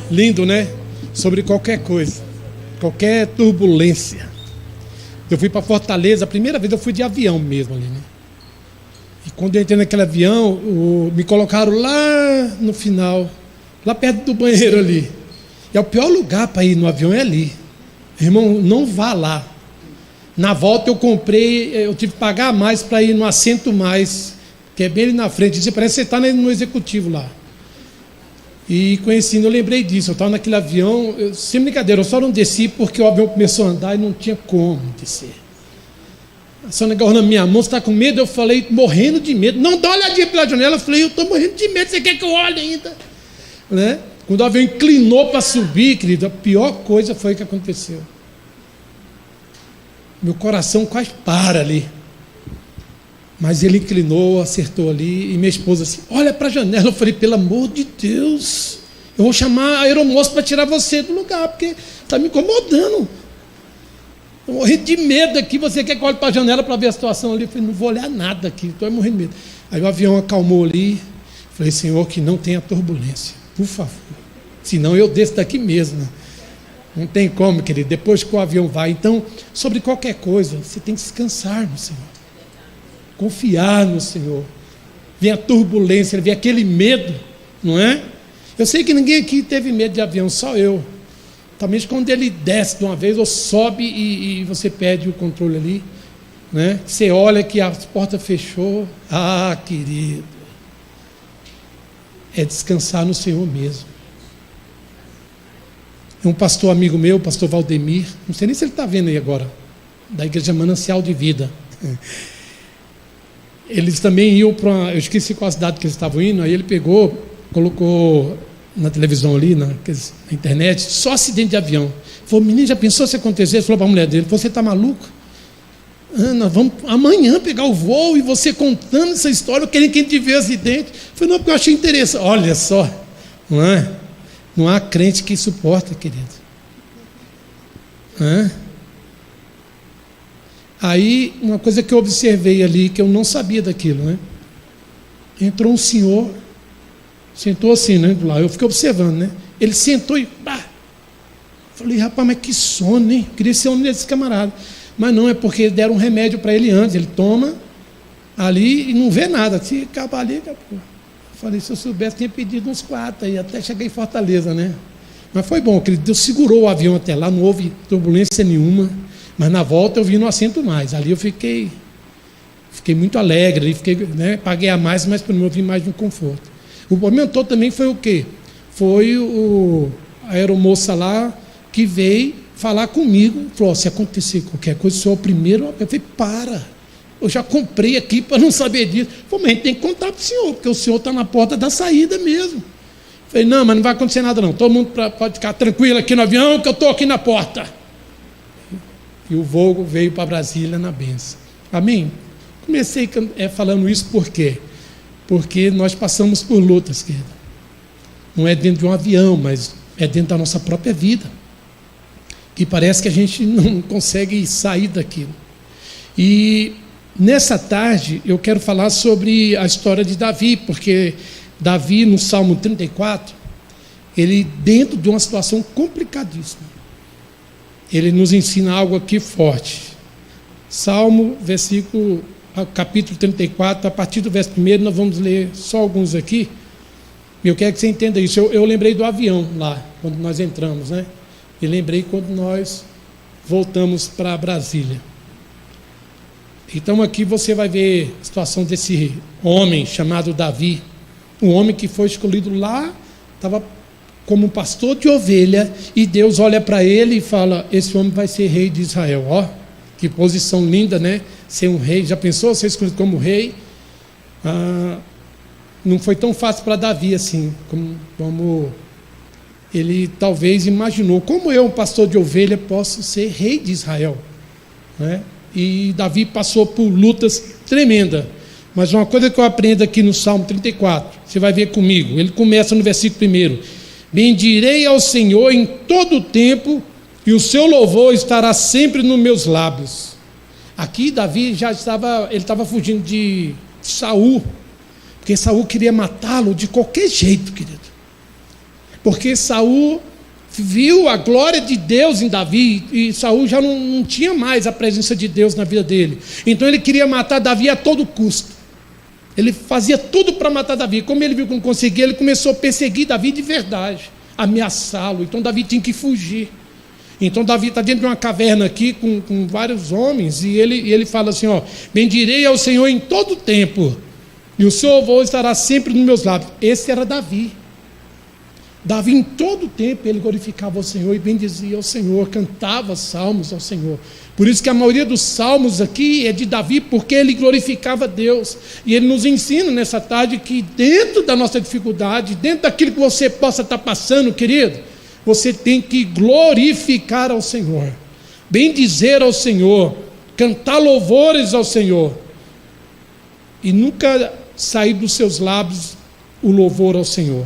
Lindo, né? Sobre qualquer coisa, qualquer turbulência. Eu fui para Fortaleza, a primeira vez eu fui de avião mesmo ali, né? E quando eu entrei naquele avião, me colocaram lá no final, lá perto do banheiro ali. E é o pior lugar para ir no avião é ali. Irmão, não vá lá. Na volta eu tive que pagar mais para ir no assento mais, que é bem ali na frente. Parece que você está no executivo lá. E conhecendo, eu lembrei disso. Eu estava naquele avião, sem brincadeira, eu só não desci porque o avião começou a andar e não tinha como descer. A Sônia agarrou na minha mão, você está com medo? Eu falei, morrendo de medo. Não, dá uma olhadinha pela janela. Eu falei, eu estou morrendo de medo, você quer que eu olhe ainda? Né? Quando o avião inclinou para subir, querido, a pior coisa foi o que aconteceu. Meu coração quase para ali. Mas ele inclinou, acertou ali, e minha esposa assim, olha para a janela. Eu falei, pelo amor de Deus, eu vou chamar a aeromoça para tirar você do lugar, porque está me incomodando. Eu morri de medo aqui, você quer que eu olhe para a janela para ver a situação ali? Eu falei, não vou olhar nada aqui, estou morrendo de medo. Aí o avião acalmou ali, eu falei, Senhor, que não tenha turbulência, por favor, senão eu desço daqui mesmo. Não tem como, querido, depois que o avião vai. Então, sobre qualquer coisa, você tem que descansar no Senhor. Confiar no Senhor. Vem a turbulência, vem aquele medo, não é? Eu sei que ninguém aqui teve medo de avião, só eu. Talvez quando ele desce de uma vez, ou sobe e você perde o controle ali, né? Você olha que a porta fechou. Ah, querido, é descansar no Senhor mesmo. Um pastor amigo meu, o pastor Valdemir, não sei nem se ele está vendo aí agora, da Igreja Manancial de Vida. Eles também iam para, eu esqueci qual a cidade que eles estavam indo, aí ele pegou, colocou na televisão ali, na internet, só acidente de avião. Falou, menino, já pensou se acontecer? Ele falou para a mulher dele, você está maluco? Ana, vamos amanhã pegar o voo e você contando essa história, eu querendo que a gente vê o acidente. Eu falei, não, porque eu achei interessante. Olha só, não é? Não há crente que suporta, querido. Aí, uma coisa que eu observei ali, que eu não sabia daquilo, né? Entrou um senhor, sentou assim, né? Lá, eu fiquei observando, né? Ele sentou e pá! Falei, rapaz, mas que sono, hein? Eu queria ser um desses camaradas. Mas não, é porque deram um remédio para ele antes. Ele toma ali e não vê nada. Se acabar ali, acabou. Falei, se eu soubesse, tinha pedido uns 4 aí, até chegar em Fortaleza, né? Mas foi bom, que Deus segurou o avião até lá, não houve turbulência nenhuma. Mas na volta eu vi no assento mais. Ali eu fiquei muito alegre, né? Paguei a mais, mas pelo menos eu vi mais no conforto. O problema todo também foi o quê? Foi a aeromoça lá que veio falar comigo, falou, se acontecer qualquer coisa, o senhor é o primeiro. Eu falei, para. Eu já comprei aqui para não saber disso. Falei, mas a gente tem que contar para o senhor, porque o senhor está na porta da saída mesmo. Falei, não, mas não vai acontecer nada não. Todo mundo pode ficar tranquilo aqui no avião, que eu estou aqui na porta. E o voo veio para Brasília na benção. Amém? Comecei falando isso por quê? Porque nós passamos por lutas, querido. Não é dentro de um avião, mas é dentro da nossa própria vida. Que parece que a gente não consegue sair daquilo. E nessa tarde eu quero falar sobre a história de Davi, porque Davi, no Salmo 34, ele, dentro de uma situação complicadíssima, ele nos ensina algo aqui forte. Salmo, capítulo 34, a partir do verso 1, nós vamos ler só alguns aqui. E eu quero que você entenda isso. Eu lembrei do avião lá, quando nós entramos, né? E lembrei quando nós voltamos para Brasília. Então aqui você vai ver a situação desse homem chamado Davi, um homem que foi escolhido lá, estava como pastor de ovelha, e Deus olha para ele e fala, esse homem vai ser rei de Israel. Ó, que posição linda, né? Ser um rei. Já pensou ser escolhido como rei? Não foi tão fácil para Davi assim, como ele talvez imaginou. Como eu, um pastor de ovelha, posso ser rei de Israel, né? E Davi passou por lutas tremendas. Mas uma coisa que eu aprendo aqui no Salmo 34, você vai ver comigo, ele começa no versículo 1. Bendirei ao Senhor em todo o tempo, e o seu louvor estará sempre nos meus lábios. Aqui Davi ele estava fugindo de Saul, porque Saul queria matá-lo de qualquer jeito, querido. porque Saul viu a glória de Deus em Davi, e Saul já não tinha mais a presença de Deus na vida dele. Então ele queria matar Davi a todo custo. Ele fazia tudo para matar Davi. Como ele viu que não conseguia, ele começou a perseguir Davi de verdade, ameaçá-lo. Então Davi tinha que fugir. Então Davi está dentro de uma caverna aqui com vários homens, e ele fala assim, bendirei ao Senhor em todo tempo, e o seu louvor estará sempre nos meus lábios. Esse era Davi. Davi em todo tempo ele glorificava ao Senhor e bendizia ao Senhor, cantava salmos ao Senhor. Por isso que a maioria dos salmos aqui é de Davi, porque ele glorificava a Deus. E ele nos ensina nessa tarde que dentro da nossa dificuldade, dentro daquilo que você possa estar passando, querido, você tem que glorificar ao Senhor, bendizer ao Senhor, cantar louvores ao Senhor, e nunca sair dos seus lábios o louvor ao Senhor.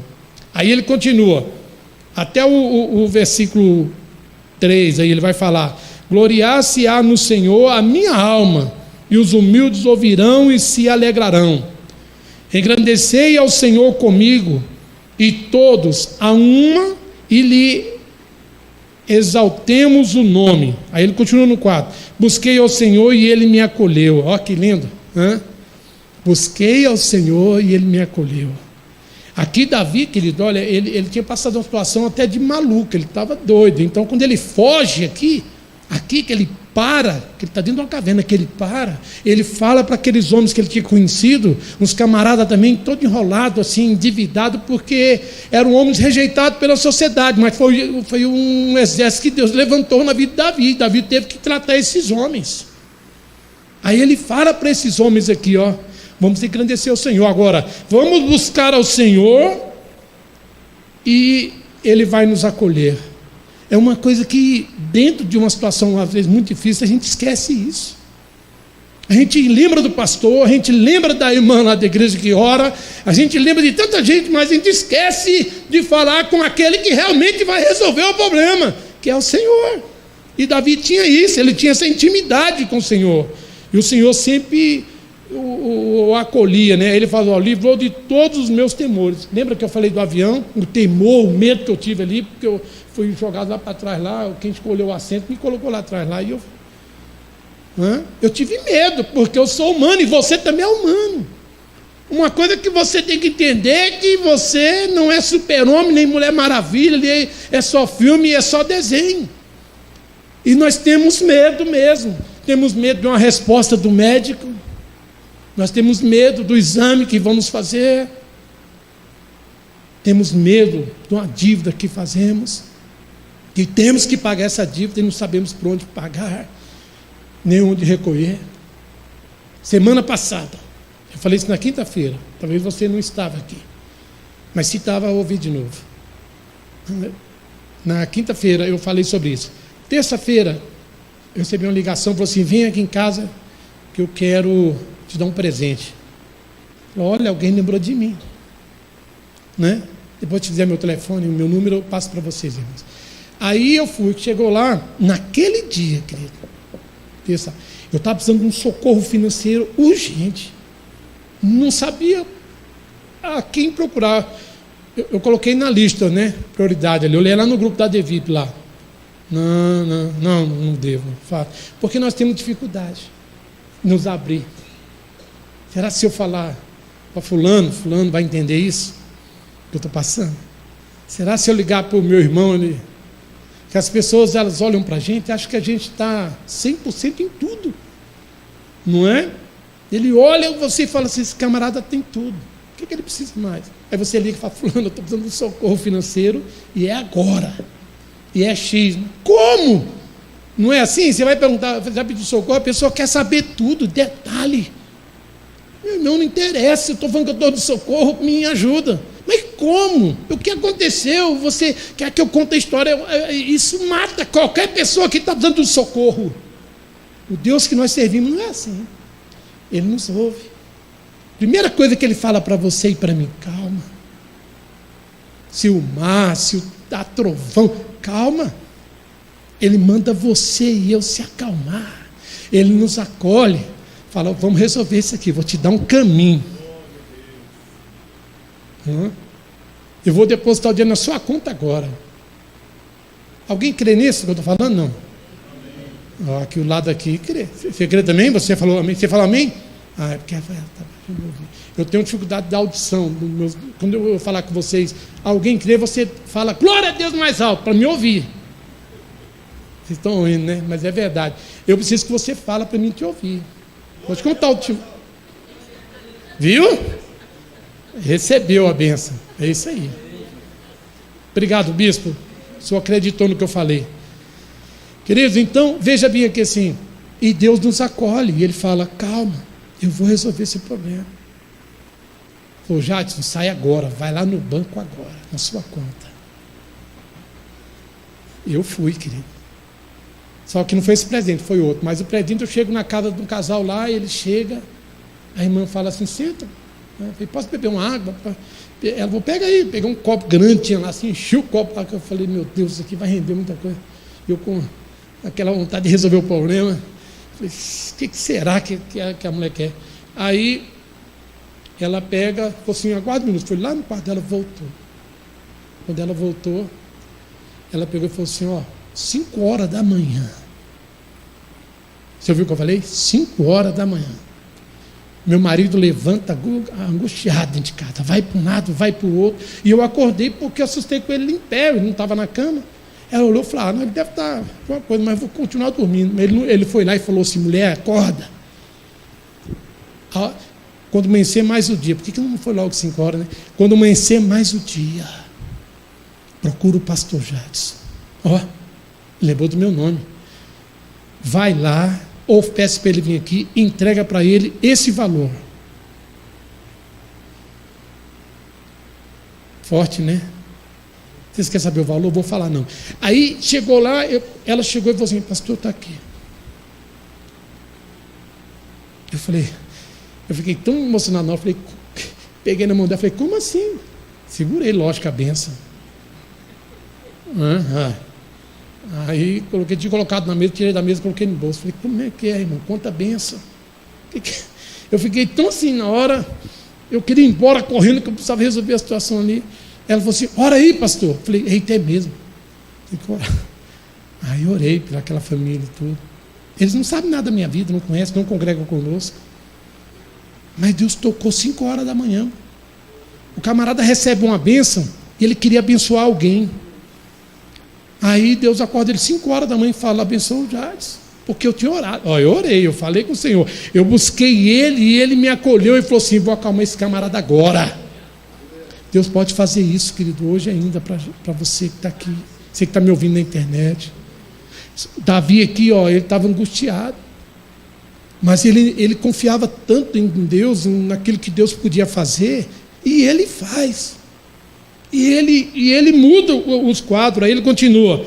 Aí ele continua, até o versículo 3, aí ele vai falar, gloriar-se-á no Senhor a minha alma, e os humildes ouvirão e se alegrarão. Engrandecei ao Senhor comigo, e todos a uma, e lhe exaltemos o nome. Aí ele continua no 4, busquei ao Senhor e ele me acolheu. Ó que lindo, busquei ao Senhor e ele me acolheu. Aqui Davi, querido, olha, ele tinha passado uma situação até de maluco, ele estava doido. Então quando ele foge aqui que ele para, que ele está dentro de uma caverna, que ele para, ele fala para aqueles homens que ele tinha conhecido, uns camaradas também, todo enrolado, assim, endividado, porque eram homens rejeitados pela sociedade, mas foi um exército que Deus levantou na vida de Davi. Davi teve que tratar esses homens. Aí ele fala para esses homens aqui, vamos engrandecer o Senhor. Agora, vamos buscar ao Senhor e Ele vai nos acolher. É uma coisa que, dentro de uma situação, às vezes, muito difícil, a gente esquece isso. A gente lembra do pastor, a gente lembra da irmã lá da igreja que ora, a gente lembra de tanta gente, mas a gente esquece de falar com aquele que realmente vai resolver o problema, que é o Senhor. E Davi tinha isso, ele tinha essa intimidade com o Senhor. E o Senhor sempre o acolhia, né? Ele falou, livrou de todos os meus temores. Lembra que eu falei do avião? O temor, o medo que eu tive ali, porque eu fui jogado lá para trás, lá, quem escolheu o assento me colocou lá atrás, lá, e eu tive medo, porque eu sou humano, e você também é humano. Uma coisa que você tem que entender é que você não é super-homem, nem Mulher Maravilha, nem é só filme, é só desenho. E nós temos medo mesmo. Temos medo de uma resposta do médico, nós temos medo do exame que vamos fazer, temos medo de uma dívida que fazemos, que temos que pagar essa dívida e não sabemos por onde pagar, nem onde recolher. Semana passada, eu falei isso na quinta-feira, talvez você não estava aqui, mas se estava, eu ouvi de novo. Na quinta-feira eu falei sobre isso. Terça-feira, eu recebi uma ligação, falou assim, vem aqui em casa que eu quero te dar um presente. Olha, alguém lembrou de mim, né? Depois, se fizer meu telefone, o meu número, eu passo para vocês, irmãos. Aí eu fui, chegou lá, naquele dia, querido, eu estava precisando de um socorro financeiro urgente, não sabia a quem procurar. Eu coloquei na lista, né, prioridade ali, eu olhei lá no grupo da Devip lá. Não devo, porque nós temos dificuldade em nos abrir. Será que se eu falar para fulano vai entender isso que eu estou passando? Será se eu ligar para o meu irmão ali, que as pessoas elas olham para a gente e acham que a gente está 100% em tudo, não é? Ele olha você e fala assim, esse camarada tem tudo, o que ele precisa mais? Aí você liga e fala, fulano, eu estou precisando de um socorro financeiro e é agora. E é X. Como? Não é assim? Você vai perguntar, já pediu socorro, a pessoa quer saber tudo, detalhe. Meu irmão, não interessa, eu estou falando que eu estou de socorro, me ajuda. Mas como? O que aconteceu? Você quer que eu conte a história? Isso mata qualquer pessoa que está precisando de socorro. O Deus que nós servimos não é assim. Ele nos ouve. Primeira coisa que ele fala para você e para mim, calma. Se o mar, se o trovão, calma. Ele manda você e eu se acalmar. Ele nos acolhe, fala, vamos resolver isso aqui, vou te dar um caminho. Eu vou depositar o dinheiro na sua conta agora. Alguém crê nisso que eu estou falando? Não. Aqui o lado aqui crê. Você crê também? Você falou amém? Você fala amém? É porque eu tenho dificuldade da audição. Quando eu falar com vocês, alguém crê, você fala glória a Deus mais alto, para me ouvir. Vocês estão ouvindo, né? Mas é verdade. Eu preciso que você fale para mim te ouvir. Vou te contar o tio. Viu? Recebeu a bênção. É isso aí. Obrigado, bispo. O senhor acreditou no que eu falei. Queridos, então, veja bem aqui assim. E Deus nos acolhe. E Ele fala, calma, eu vou resolver esse problema. Ô Jadson, sai agora. Vai lá no banco agora, na sua conta. Eu fui, querido. Só que não foi esse presente, foi outro. Mas o presente, eu chego na casa de um casal lá, ele chega, a irmã fala assim, senta. Eu falei, posso beber uma água? Ela falou, pega aí. Peguei um copo grande, tinha lá assim, enchi o copo lá, que eu falei, meu Deus, isso aqui vai render muita coisa. Eu com aquela vontade de resolver o problema, falei, o que será que a mulher quer? Aí, ela pega, falou assim, aguarda um minuto, foi lá no quarto dela, voltou. Quando ela voltou, ela pegou e falou assim, 5 horas da manhã. Você ouviu o que eu falei? 5 horas da manhã. Meu marido levanta angustiado dentro de casa, vai para um lado, vai para o outro. E eu acordei porque eu assustei com ele em pé, ele não estava na cama. Ela olhou e falou, não, ele deve estar com uma coisa, mas vou continuar dormindo. Ele foi lá e falou assim, mulher, acorda. Quando amanhecer mais o dia, por que não foi logo 5 horas, né? Quando amanhecer mais o dia, procura o pastor Jadson. Lembrou do meu nome. Vai lá, ou peça para ele vir aqui, entrega para ele esse valor. Forte, né? Vocês querem saber o valor? Vou falar não. Aí chegou lá, ela chegou e falou assim, pastor, está aqui. Eu fiquei tão emocionado na hora, peguei na mão dela, falei, como assim? Segurei, lógico, a benção. Aí tinha colocado na mesa, tirei da mesa, coloquei no bolso. Falei, como é que é, irmão? Conta a benção. Eu fiquei tão assim na hora, eu queria ir embora correndo, que eu precisava resolver a situação ali. Ela falou assim, ora aí, pastor. Falei, eita, é mesmo. Aí orei por aquela família e tudo. Eles não sabem nada da minha vida, não conhecem, não congregam conosco. Mas Deus tocou 5 horas da manhã. O camarada recebe uma bênção e ele queria abençoar alguém. Aí Deus acorda ele 5 horas da manhã e fala, abençoa o Jadson, porque eu tinha orado. Eu orei, eu falei com o Senhor, eu busquei ele e ele me acolheu e falou assim, vou acalmar esse camarada agora. Deus pode fazer isso, querido, hoje ainda, para você que está aqui, você que está me ouvindo na internet. Davi aqui, ele estava angustiado, mas ele confiava tanto em Deus, naquilo que Deus podia fazer, e ele faz. E ele muda os quadros. Aí ele continua,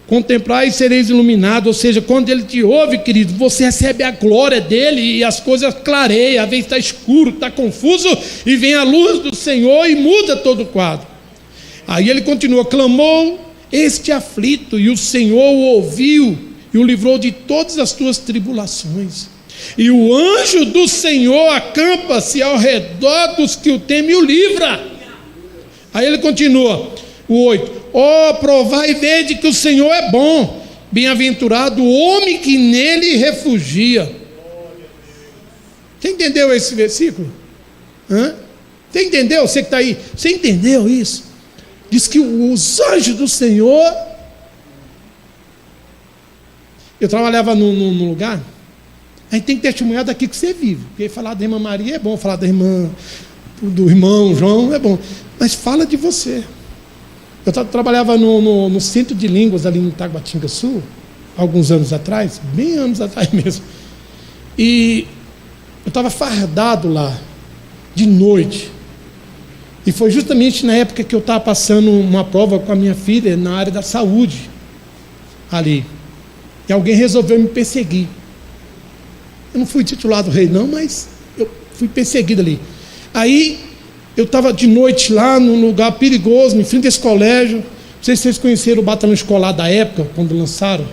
contemplar e sereis iluminados. Ou seja, quando ele te ouve, querido, você recebe a glória dele e as coisas clareiam. Às vezes está escuro, está confuso, e vem a luz do Senhor e muda todo o quadro. Aí ele continua, clamou este aflito, e o Senhor o ouviu e o livrou de todas as tuas tribulações. E o anjo do Senhor acampa-se ao redor dos que o temem e o livra. Aí ele continua, o 8, provai e vede que o Senhor é bom, bem-aventurado o homem que nele refugia. Você entendeu esse versículo? Você entendeu? Você que está aí, você entendeu isso? Diz que os anjos do Senhor... Eu trabalhava num lugar, a gente tem que testemunhar daqui que você vive, porque falar da irmã Maria é bom, falar do irmão João é bom, mas fala de você. Eu trabalhava no Centro de Línguas ali no Taguatinga Sul, alguns anos atrás, bem anos atrás mesmo, e eu estava fardado lá de noite, e foi justamente na época que eu estava passando uma prova com a minha filha na área da saúde ali, e alguém resolveu me perseguir. Eu não fui titulado rei não, mas eu fui perseguido ali. Aí eu estava de noite lá num lugar perigoso, em frente a esse colégio. Não sei se vocês conheceram o batalhão escolar da época, quando lançaram.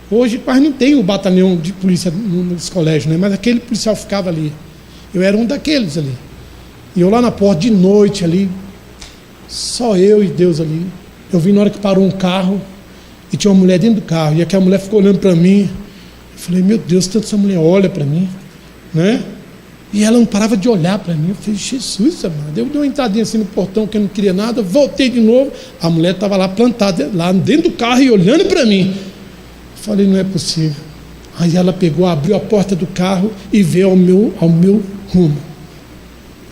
Hoje quase não tem o batalhão de polícia nesse colégio, né? Mas aquele policial ficava ali. Eu era um daqueles ali. E eu lá na porta de noite ali, Só eu e Deus ali. Eu vi na hora que parou um carro e tinha uma mulher dentro do carro. E aquela mulher ficou olhando para mim. Eu falei, meu Deus, tanto essa mulher olha para mim, né? E ela não parava de olhar para mim. Eu falei, Jesus amado. Eu dei uma entradinha assim no portão que eu não queria nada. Voltei de novo. A mulher estava lá plantada, lá dentro do carro e olhando para mim. Eu falei, não é possível. Aí ela pegou, abriu a porta do carro e veio ao meu rumo.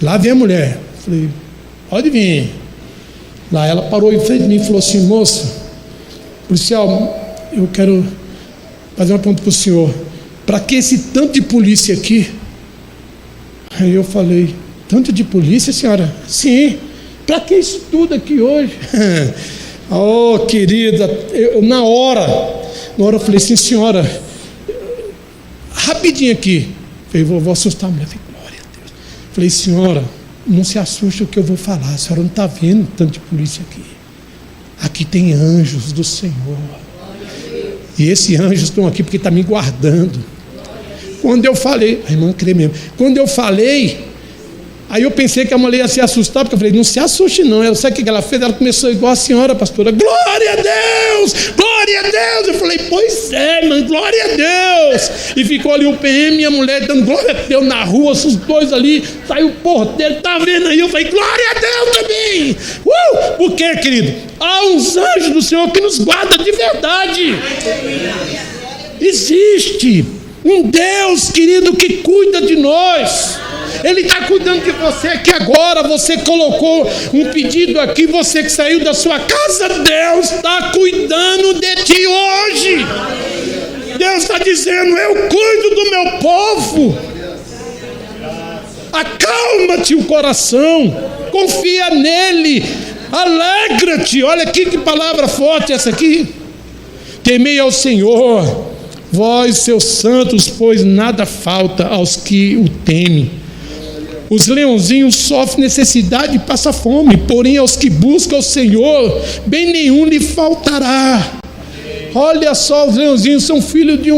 Lá vem a mulher. Eu falei, pode vir. Lá ela parou em frente de mim e falou assim, moço, policial, eu quero fazer uma pergunta para o senhor. Para que esse tanto de polícia aqui? Aí eu falei, tanto de polícia, senhora? Sim. Para que isso tudo aqui hoje? Oh, querida, na hora eu falei assim, senhora, rapidinho aqui. Falei, vou assustar a mulher. Falei, glória a Deus. Falei, senhora, não se assuste o que eu vou falar. A senhora não está vendo tanto de polícia aqui. Aqui tem anjos do Senhor. E esses anjos estão aqui porque estão me guardando. Quando eu falei, a irmã crê mesmo. Quando eu falei, aí eu pensei que a mulher ia se assustar, porque eu falei, não se assuste não. Ela, sabe o que ela fez? Ela começou igual a senhora, pastora, glória a Deus, glória a Deus. Eu falei, pois é, irmã, glória a Deus. E ficou ali o PM e a mulher dando glória a Deus na rua, os dois ali, saiu o porteiro, tá vendo aí? Eu falei, glória a Deus também. Por quê, querido? Há uns anjos do Senhor que nos guardam de verdade. Existe um Deus, querido, que cuida de nós. Ele está cuidando de você, que agora você colocou um pedido aqui, você que saiu da sua casa, Deus está cuidando de ti hoje. Deus está dizendo, eu cuido do meu povo. Acalma-te o coração, confia nele, alegra-te. Olha aqui que palavra forte essa aqui. Temei ao Senhor, vós seus santos, pois nada falta aos que o temem. Os leãozinhos sofrem necessidade e passam fome, porém aos que buscam o Senhor, bem nenhum lhe faltará. Olha só, os leãozinhos são filhos de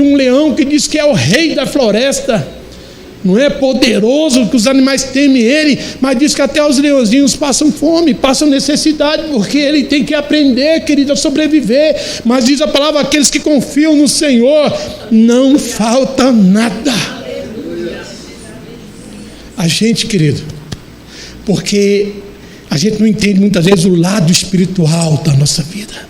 um leão que diz que é o rei da floresta. Não é poderoso, que os animais temem ele, mas diz que até os leãozinhos passam fome, passam necessidade, porque ele tem que aprender, querido, a sobreviver. Mas diz a palavra, aqueles que confiam no Senhor, não falta nada. A gente, querido, porque a gente não entende muitas vezes o lado espiritual da nossa vida.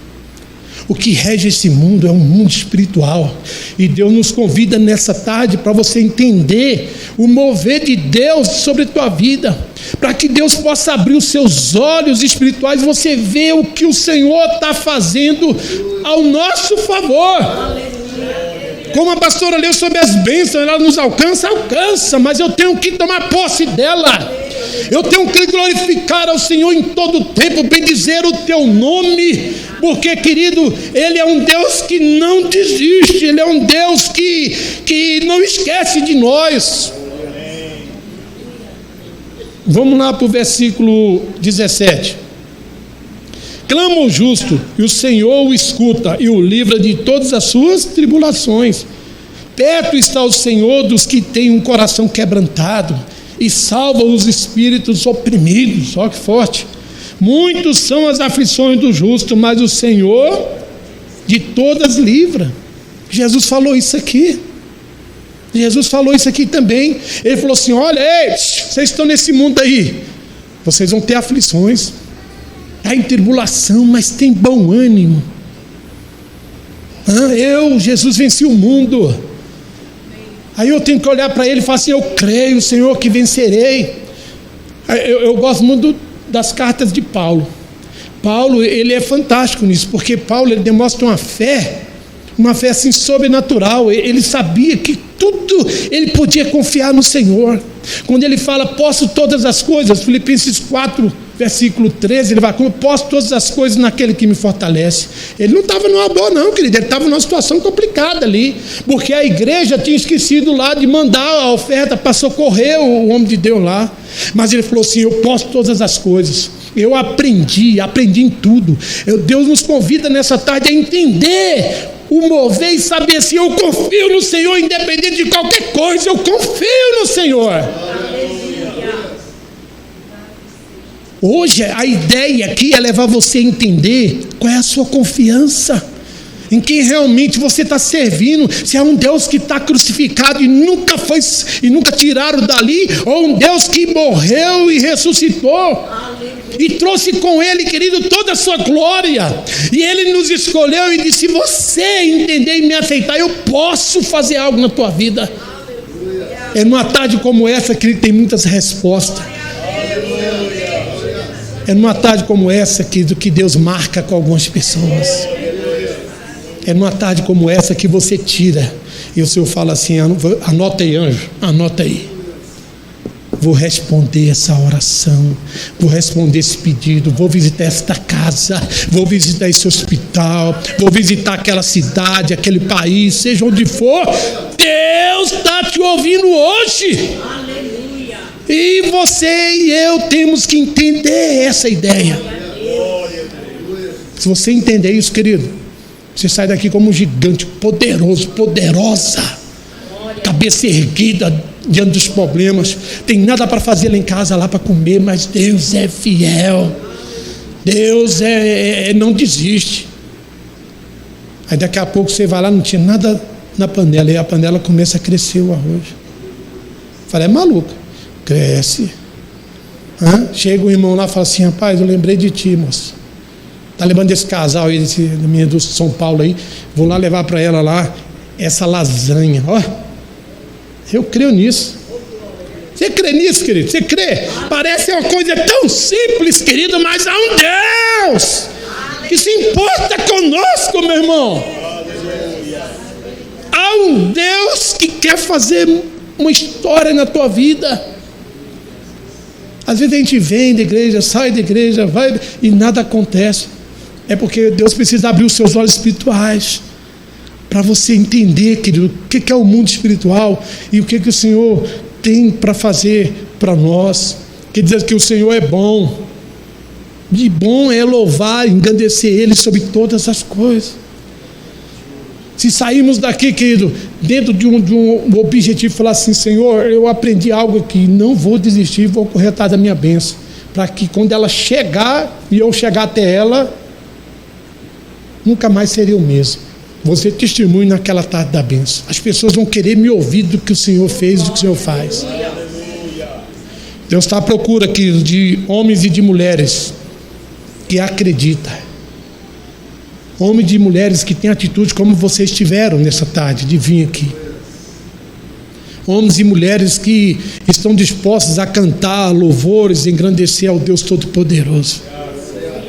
O que rege esse mundo é um mundo espiritual. E Deus nos convida nessa tarde para você entender o mover de Deus sobre a tua vida. Para que Deus possa abrir os seus olhos espirituais e você ver o que o Senhor está fazendo ao nosso favor. Como a pastora leu sobre as bênçãos, ela nos alcança, mas eu tenho que tomar posse dela. Eu tenho que glorificar ao Senhor em todo o tempo, bendizer o teu nome, porque, querido, Ele é um Deus que não desiste, Ele é um Deus que não esquece de nós. Vamos lá para o versículo 17. Clama o justo, e o Senhor o escuta, e o livra de todas as suas tribulações. Perto está o Senhor dos que têm um coração quebrantado, e salva os espíritos oprimidos. Olha que forte. Muitos são as aflições do justo, mas o Senhor de todas livra. Jesus falou isso aqui. Jesus falou isso aqui também. Ele falou assim, olha, vocês estão nesse mundo aí, vocês vão ter aflições, está em tribulação, mas tem bom ânimo. Jesus venci o mundo. Aí eu tenho que olhar para ele e falar assim, eu creio, Senhor, que vencerei. Eu gosto muito das cartas de Paulo. Paulo, ele é fantástico nisso, porque Paulo, ele demonstra uma fé assim sobrenatural. Ele sabia que tudo, ele podia confiar no Senhor. Quando ele fala, posso todas as coisas, Filipenses 4, versículo 13, ele vai, como posso todas as coisas naquele que me fortalece. Ele não estava numa boa não, querido, ele estava numa situação complicada ali, porque a igreja tinha esquecido lá de mandar a oferta para socorrer o homem de Deus lá, mas ele falou assim, eu posso todas as coisas. Eu aprendi em tudo. Deus nos convida nessa tarde a entender o mover e saber assim, eu confio no Senhor, independente de qualquer coisa, eu confio no Senhor. Hoje a ideia aqui é levar você a entender qual é a sua confiança, em quem realmente você está servindo. Se é um Deus que está crucificado e nunca tiraram dali, ou um Deus que morreu e ressuscitou e trouxe com ele, querido, toda a sua glória, e ele nos escolheu e disse: se você entender e me aceitar, eu posso fazer algo na tua vida. É numa tarde como essa que ele tem muitas respostas. É numa tarde como essa que Deus marca com algumas pessoas. É numa tarde como essa que você tira e o Senhor fala assim: anota aí, anjo, anota aí. Vou responder essa oração, vou responder esse pedido, vou visitar esta casa, vou visitar esse hospital, vou visitar aquela cidade, aquele país, seja onde for. Deus está te ouvindo hoje. Aleluia. E você e eu temos que entender essa ideia. Se você entender isso, querido, você sai daqui como um gigante, poderoso, poderosa, cabeça erguida diante dos problemas. Tem nada para fazer lá em casa, lá para comer, mas Deus é fiel. Deus não desiste. Aí daqui a pouco você vai lá, não tinha nada na panela, e a panela começa a crescer o arroz. Falei: é maluco. Cresce. Chega um irmão lá e fala assim: rapaz, eu lembrei de ti, moço. Tá lembrando desse casal aí, da minha do São Paulo aí, vou lá levar para ela lá essa lasanha. Ó, eu creio nisso. Você crê nisso, querido? Você crê? Parece uma coisa tão simples, querido, mas há um Deus que se importa conosco, meu irmão. Há um Deus que quer fazer uma história na tua vida. Às vezes a gente vem da igreja, sai da igreja, vai e nada acontece. É porque Deus precisa abrir os seus olhos espirituais para você entender, querido, o que é o mundo espiritual e o que o Senhor tem para fazer para nós. Quer dizer que o Senhor é bom. De bom é louvar, engrandecer Ele sobre todas as coisas. Se sairmos daqui, querido, dentro de um objetivo, falar assim: Senhor, eu aprendi algo aqui, não vou desistir, vou correr atrás da minha bênção, para que quando ela chegar e eu chegar até ela, nunca mais seria o mesmo. Você testemunha naquela tarde da bênção. As pessoas vão querer me ouvir do que o Senhor fez, do que o Senhor faz. Deus está à procura, querido, de homens e de mulheres que acreditam. Homens e mulheres que têm atitude como vocês tiveram nessa tarde de vir aqui. Homens e mulheres que estão dispostos a cantar louvores e engrandecer ao Deus Todo-Poderoso.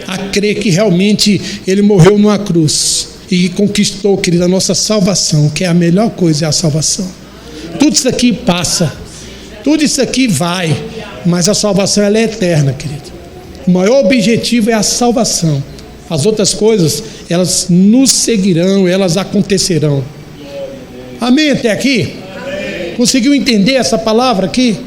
A crer que realmente Ele morreu numa cruz e conquistou, querida, a nossa salvação, que é a melhor coisa, é a salvação. Tudo isso aqui passa, tudo isso aqui vai, mas a salvação ela é eterna, querido. O maior objetivo é a salvação. As outras coisas, elas nos seguirão, elas acontecerão. Amém até aqui? Amém. Conseguiu entender essa palavra aqui?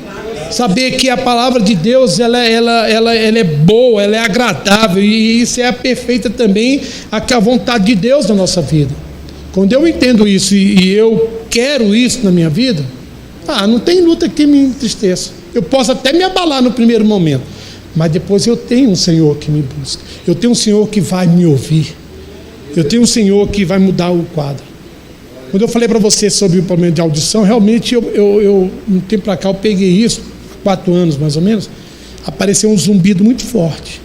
Saber que a palavra de Deus ela é boa, ela é agradável, e isso é a perfeita também a vontade de Deus na nossa vida. Quando eu entendo isso e eu quero isso na minha vida, não tem luta que me entristeça. Eu posso até me abalar no primeiro momento, mas depois eu tenho um Senhor que me busca, eu tenho um Senhor que vai me ouvir, eu tenho um Senhor que vai mudar o quadro. Quando eu falei para você sobre o problema de audição, realmente um tempo para cá eu peguei isso, 4 anos mais ou menos, apareceu um zumbido muito forte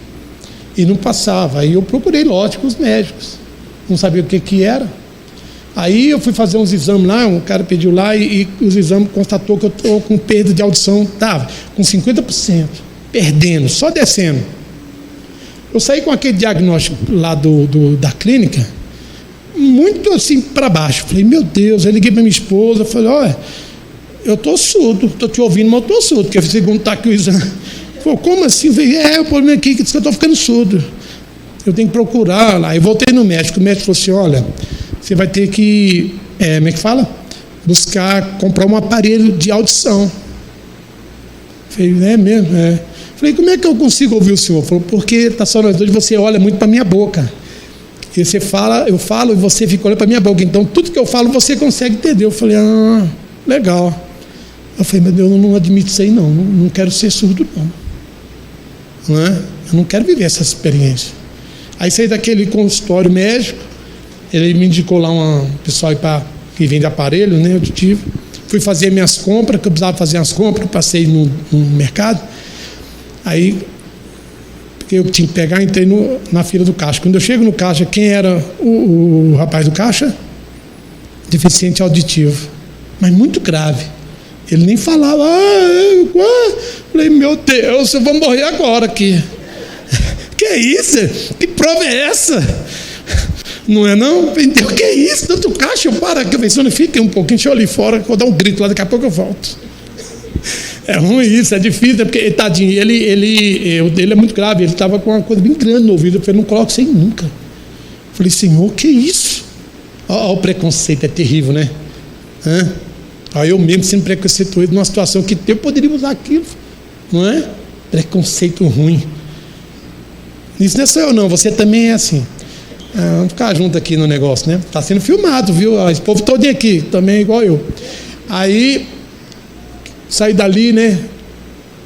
e não passava. Aí eu procurei, lógico, os médicos, não sabia o que era. Aí eu fui fazer uns exames lá, um cara pediu lá e os exames constatou que eu estou com perda de audição, estava com 50%, perdendo, só descendo. Eu saí com aquele diagnóstico lá da clínica, muito assim para baixo. Falei: meu Deus. Eu liguei para minha esposa, falei: olha, eu estou surdo, estou te ouvindo, mas eu estou surdo, porque segundo está aqui o exame. Falei: como assim? Eu falei: o problema aqui é que eu estou ficando surdo, eu tenho que procurar lá. Eu voltei no médico, o médico falou assim: olha, você vai ter que, como é que fala? Comprar um aparelho de audição. Falei: é mesmo? É. Falei: como é que eu consigo ouvir o senhor? Falou: porque está só nós dois, você olha muito para minha boca. E você fala, eu falo e você fica olhando para minha boca. Então tudo que eu falo você consegue entender. Eu falei: legal. Eu falei: mas Deus, não admito isso aí não quero ser surdo não. não é? Eu não quero viver essa experiência. Aí saí daquele consultório médico, ele me indicou lá um pessoal que vende aparelho, né, auditivo. Fui fazer minhas compras, que eu precisava fazer as compras, passei no mercado. Aí, porque eu tinha que pegar, entrei na fila do caixa. Quando eu chego no caixa, quem era o rapaz do caixa? Deficiente auditivo, mas muito grave. Ele nem falava. Falei, meu Deus, eu vou morrer agora aqui. Que é isso? Que prova é essa? Não é não? O que é isso? Tanto caixa, eu paro aqui. Eu falei, não fica um pouquinho, deixa eu ali fora, vou dar um grito lá, daqui a pouco eu volto. É ruim isso, é difícil, porque, tadinho, ele é muito grave, ele estava com uma coisa bem grande no ouvido. Eu falei, não coloque isso aí nunca. Eu falei, Senhor, que é isso? Olha o preconceito, é terrível, né? Aí eu mesmo sendo preconceituoso numa situação que eu poderia usar aquilo, não é? Preconceito ruim. Isso não é só eu não, você também é assim. Vamos ficar junto aqui no negócio, né? Está sendo filmado, viu? Esse povo todo aqui, também é igual eu. Aí, saí dali, né?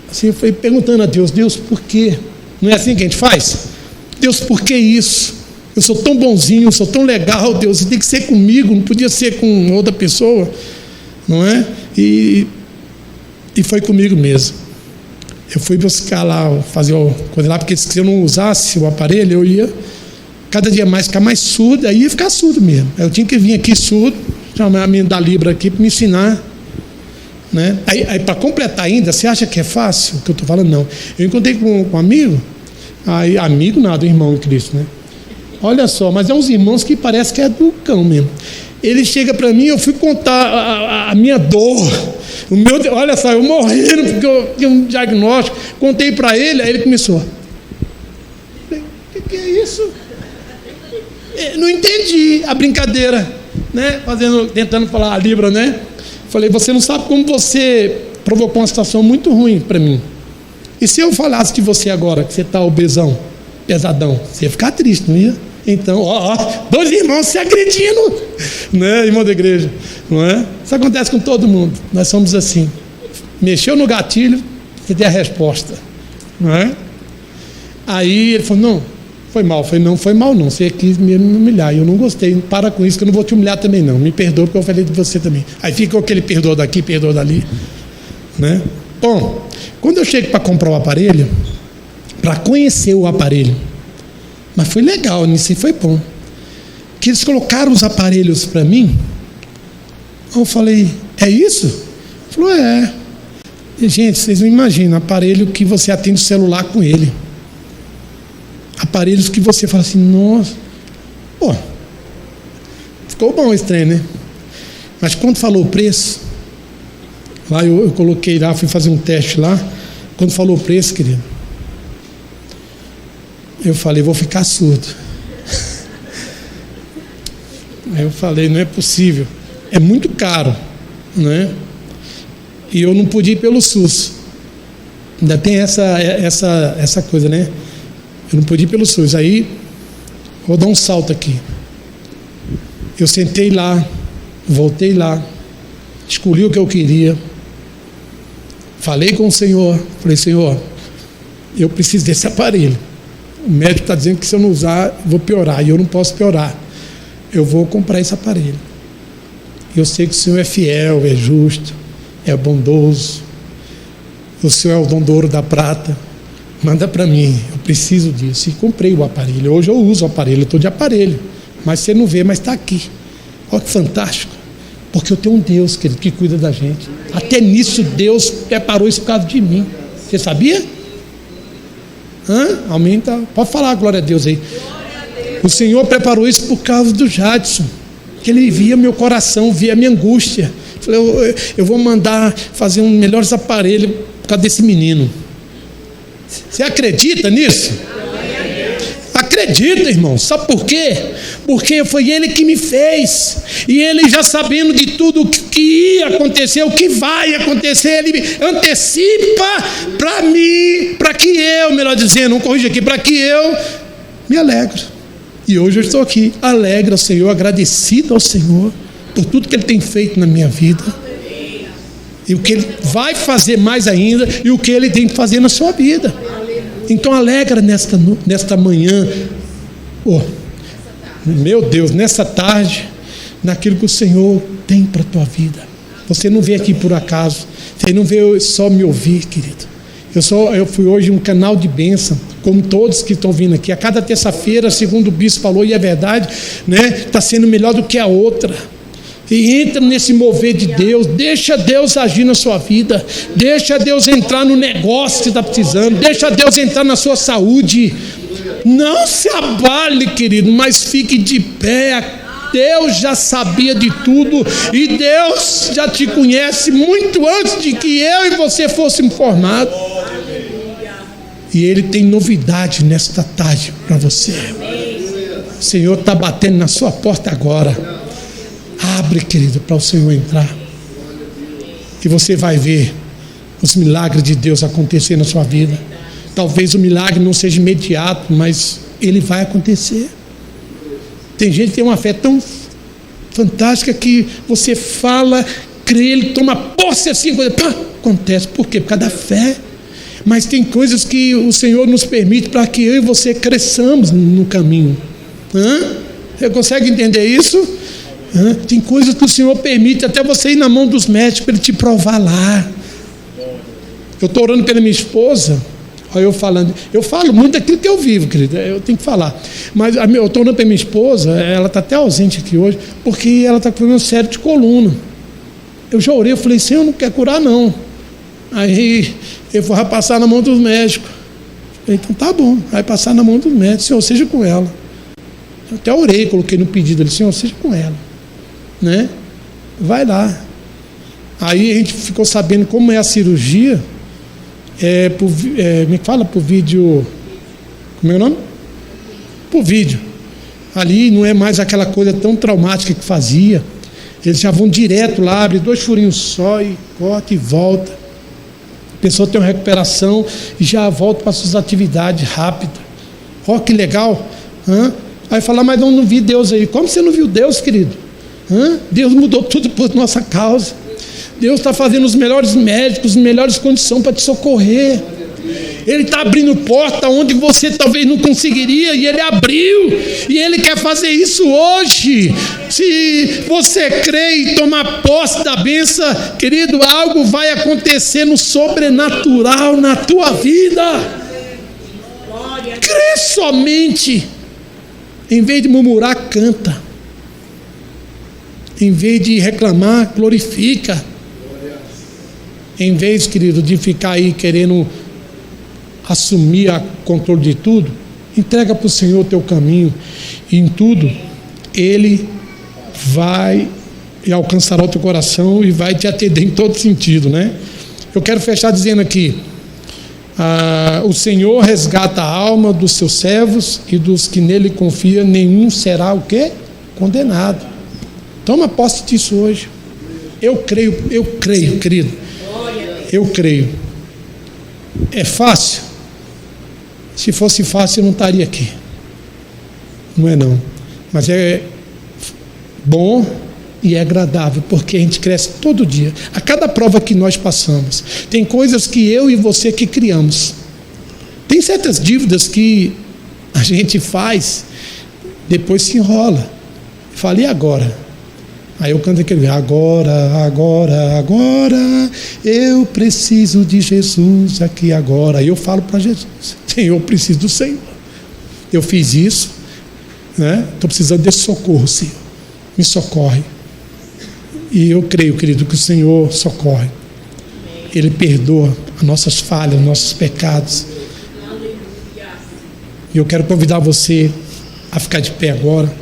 Assim, eu fui perguntando a Deus, Deus, por quê? Não é assim que a gente faz? Deus, por que isso? Eu sou tão bonzinho, eu sou tão legal, Deus, você tem que ser comigo, não podia ser com outra pessoa, não é? E foi comigo mesmo. Eu fui buscar lá, fazer coisa lá, porque se eu não usasse o aparelho, eu ia cada dia mais ficar mais surdo, aí ia ficar surdo mesmo. Eu tinha que vir aqui surdo, chamar a menina da Libra aqui para me ensinar, né? Aí para completar ainda, você acha que é fácil o que eu estou falando? Não. Eu encontrei com um amigo, aí, amigo nada, um irmão em Cristo, né? Olha só, mas é uns irmãos que parece que é do cão mesmo. Ele chega para mim, eu fui contar a minha dor, olha só, eu morrendo porque eu tinha um diagnóstico, contei para ele, aí ele começou. O que é isso? Não entendi a brincadeira, né? Tentando falar a Libra, né? Falei, você não sabe como você provocou uma situação muito ruim para mim. E se eu falasse de você agora, que você está obesão, pesadão, você ia ficar triste, não ia? Então, dois irmãos se agredindo, né, irmão da igreja, não é? Isso acontece com todo mundo, nós somos assim. Mexeu no gatilho, você tem a resposta, não é? Aí ele falou, não, foi mal. Falei, não foi mal não, você quis me humilhar, eu não gostei, para com isso que eu não vou te humilhar também não, me perdoa porque eu falei de você também. Aí ficou aquele perdoa daqui, perdoa dali, né? Bom, quando eu chego para comprar o aparelho, para conhecer o aparelho, mas foi legal, nisso foi bom, que eles colocaram os aparelhos para mim. Eu falei, é isso? Ele falou, é. E, gente, vocês não imaginam, aparelho que você atende o celular com ele, aparelhos que você fala assim, nossa, pô, ficou bom esse trem, né? Mas quando falou o preço, lá eu coloquei lá, fui fazer um teste lá, quando falou o preço, querido, eu falei, vou ficar surdo. Aí eu falei, não é possível, é muito caro, né? E eu não podia ir pelo SUS, ainda tem essa coisa, né? Eu não podia ir pelo SUS. Aí vou dar um salto aqui. Eu sentei lá, voltei lá, escolhi o que eu queria, falei com o Senhor, falei, Senhor, eu preciso desse aparelho. O médico está dizendo que se eu não usar, vou piorar, e eu não posso piorar. Eu vou comprar esse aparelho. Eu sei que o Senhor é fiel, é justo, é bondoso. O Senhor é o dom do ouro da prata. Manda para mim, eu preciso disso. E comprei o aparelho. Hoje eu uso o aparelho, eu estou de aparelho. Mas você não vê, mas está aqui. Olha que fantástico. Porque eu tenho um Deus, querido, que cuida da gente. Até nisso Deus preparou isso por causa de mim. Você sabia? Aumenta. Pode falar, glória a Deus aí. O Senhor preparou isso por causa do Jadson. Que ele via meu coração, via a minha angústia. Falei, eu vou mandar fazer um melhores aparelho por causa desse menino. Você acredita nisso? Acredita, irmão. Sabe por quê? Porque foi Ele que me fez. E Ele, já sabendo de tudo o que ia acontecer, o que vai acontecer, Ele antecipa para mim, para que eu, melhor dizendo, não corrija aqui, para que eu me alegre. E hoje eu estou aqui, alegre ao Senhor, agradecido ao Senhor por tudo que Ele tem feito na minha vida. E o que Ele vai fazer mais ainda, e o que Ele tem que fazer na sua vida. Então alegra nesta manhã, oh, meu Deus, nessa tarde, naquilo que o Senhor tem para a tua vida. Você não veio aqui por acaso, você não veio só me ouvir, querido. Eu fui hoje um canal de bênção, como todos que estão vindo aqui. A cada terça-feira, segundo o bispo falou, e é verdade, né? Está sendo melhor do que a outra. E entra nesse mover de Deus, deixa Deus agir na sua vida, deixa Deus entrar no negócio que você está precisando, deixa Deus entrar na sua saúde. Não se abale, querido, mas fique de pé. Deus já sabia de tudo e Deus já te conhece muito antes de que eu e você fôssemos formados. E Ele tem novidade nesta tarde para você. O Senhor está batendo na sua porta agora. Abre, querido, para o Senhor entrar. E você vai ver os milagres de Deus acontecer na sua vida. Talvez o milagre não seja imediato, mas ele vai acontecer. Tem gente que tem uma fé tão fantástica que você fala, crê, ele toma posse assim, pá, acontece. Por quê? Por causa da fé. Mas tem coisas que o Senhor nos permite para que eu e você cresçamos no caminho. Você consegue entender isso? Tem coisas que o Senhor permite até você ir na mão dos médicos para Ele te provar lá. Eu estou orando pela minha esposa. Aí eu falo muito daquilo que eu vivo, querida, eu tenho que falar. Mas eu estou orando pela minha esposa, ela está até ausente aqui hoje, porque ela está com problema sério de coluna. Eu já orei, eu falei, Senhor, não quer curar não. Aí eu vou passar na mão dos médicos. Eu falei, então tá bom, vai passar na mão dos médicos, Senhor, seja com ela. Eu até orei, coloquei no pedido ali, Senhor, seja com ela, né? Vai lá. Aí a gente ficou sabendo como é a cirurgia. Me fala por vídeo. Como é o nome? Por vídeo. Ali não é mais aquela coisa tão traumática que fazia. Eles já vão direto lá, abre 2 furinhos só e corta e volta. A pessoa tem uma recuperação e já volta para suas atividades rápidas. Ó, que legal. Aí fala, mas eu não vi Deus aí. Como você não viu Deus, querido? Deus mudou tudo por nossa causa. Deus está fazendo os melhores médicos, as melhores condições para te socorrer. Ele está abrindo porta onde você talvez não conseguiria, e Ele abriu, e Ele quer fazer isso hoje. Se você crê e tomar posse da bênção, querido, algo vai acontecer no sobrenatural na tua vida. Crê somente. Em vez de murmurar, canta. Em vez de reclamar, glorifica. Em vez, querido, de ficar aí querendo assumir o controle de tudo, entrega para o Senhor o teu caminho, e em tudo Ele vai e alcançará o teu coração e vai te atender em todo sentido, né? Eu quero fechar dizendo aqui, o Senhor resgata a alma dos seus servos, e dos que nele confiam nenhum será o quê? Condenado. Toma posse disso hoje. Eu creio, querido. Eu creio. É fácil? Se fosse fácil, eu não estaria aqui. Não é não. Mas é bom e é agradável, porque a gente cresce todo dia. A cada prova que nós passamos, tem coisas que eu e você que criamos. Tem certas dívidas que a gente faz, depois se enrola. Fala, e agora? Aí eu canto aquele, agora, eu preciso de Jesus aqui agora. Aí eu falo para Jesus, Senhor, eu preciso do Senhor. Eu fiz isso, né? Estou precisando desse socorro, Senhor. Me socorre. E eu creio, querido, que o Senhor socorre. Ele perdoa as nossas falhas, os nossos pecados. E eu quero convidar você a ficar de pé agora.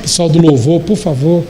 Pessoal do louvor, por favor.